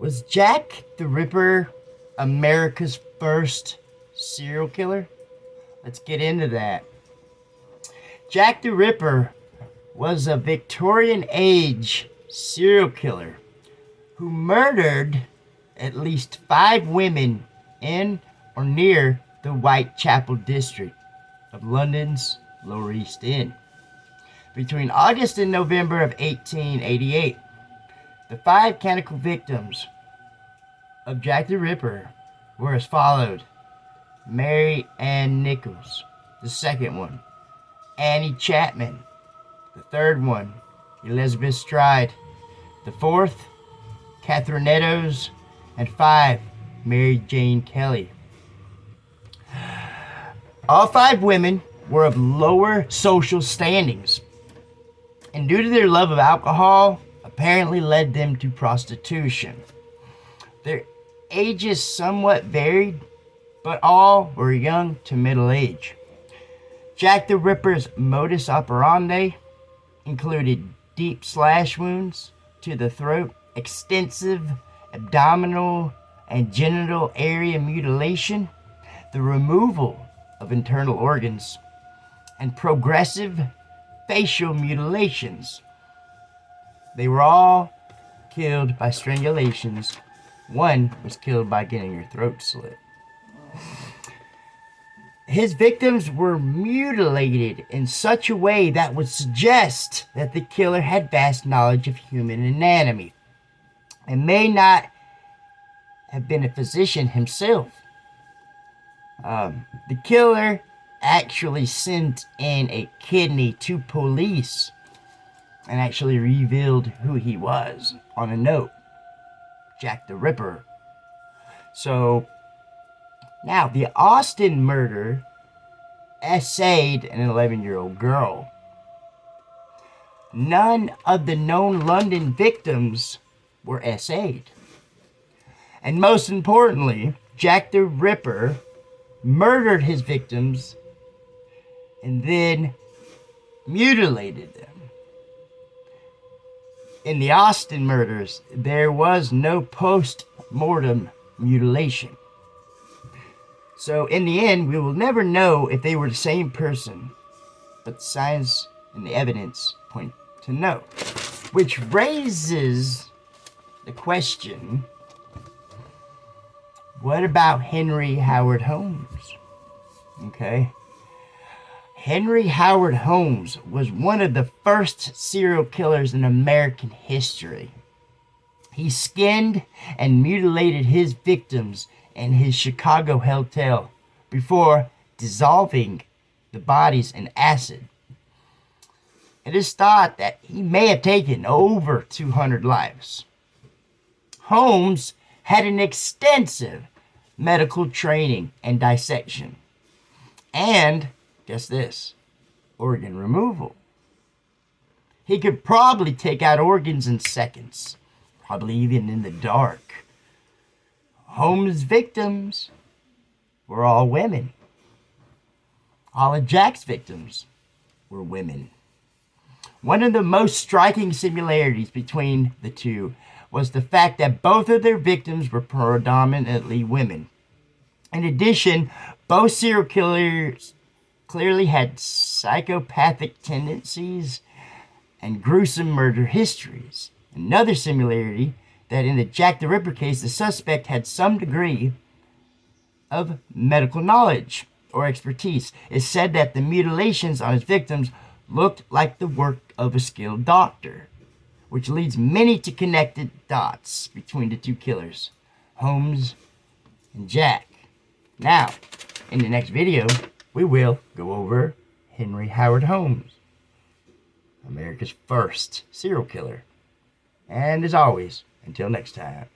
Was Jack the Ripper America's first serial killer? Let's get into that. Jack the Ripper was a Victorian age serial killer who murdered at least 5 women in or near the Whitechapel district of London's Lower East End. Between August and November of 1888, the 5 canonical victims of Jack the Ripper were as followed. Mary Ann Nichols, the second one. Annie Chapman, the third one. Elizabeth Stride, the fourth. Catherine Eddowes, and 5, Mary Jane Kelly. All 5 women were of lower social standings, and due to their love of alcohol, apparently led them to prostitution. Their ages somewhat varied, but all were young to middle age. Jack the Ripper's modus operandi included deep slash wounds to the throat, extensive abdominal and genital area mutilation, the removal of internal organs, and progressive facial mutilations. They were all killed by strangulations. One was killed by getting her throat slit. His victims were mutilated in such a way that would suggest that the killer had vast knowledge of human anatomy and may not have been a physician himself. The killer actually sent in a kidney to police and actually revealed who he was on a note. Jack the Ripper. So, now, the Austin murder essayed an 11-year-old girl. None of the known London victims were essayed. And most importantly, Jack the Ripper murdered his victims and then mutilated them. In the Austin murders, there was no post-mortem mutilation. So in the end, we will never know if they were the same person, but the signs and the evidence point to no. Which raises the question, what about Henry Howard Holmes? Okay. Henry Howard Holmes was one of the first serial killers in American history. He skinned and mutilated his victims in his Chicago hotel before dissolving the bodies in acid. It is thought that he may have taken over 200 lives. Holmes had an extensive medical training and dissection. And, guess this, organ removal. He could probably take out organs in seconds, probably even in the dark. Holmes' victims were all women. All of Jack's victims were women. One of the most striking similarities between the two was the fact that both of their victims were predominantly women. In addition, both serial killers clearly had psychopathic tendencies and gruesome murder histories. Another similarity, that in the Jack the Ripper case, the suspect had some degree of medical knowledge or expertise. It's said that the mutilations on his victims looked like the work of a skilled doctor, which leads many to connect the dots between the two killers, Holmes and Jack. Now, in the next video, we will go over Henry Howard Holmes, America's first serial killer. And as always, until next time.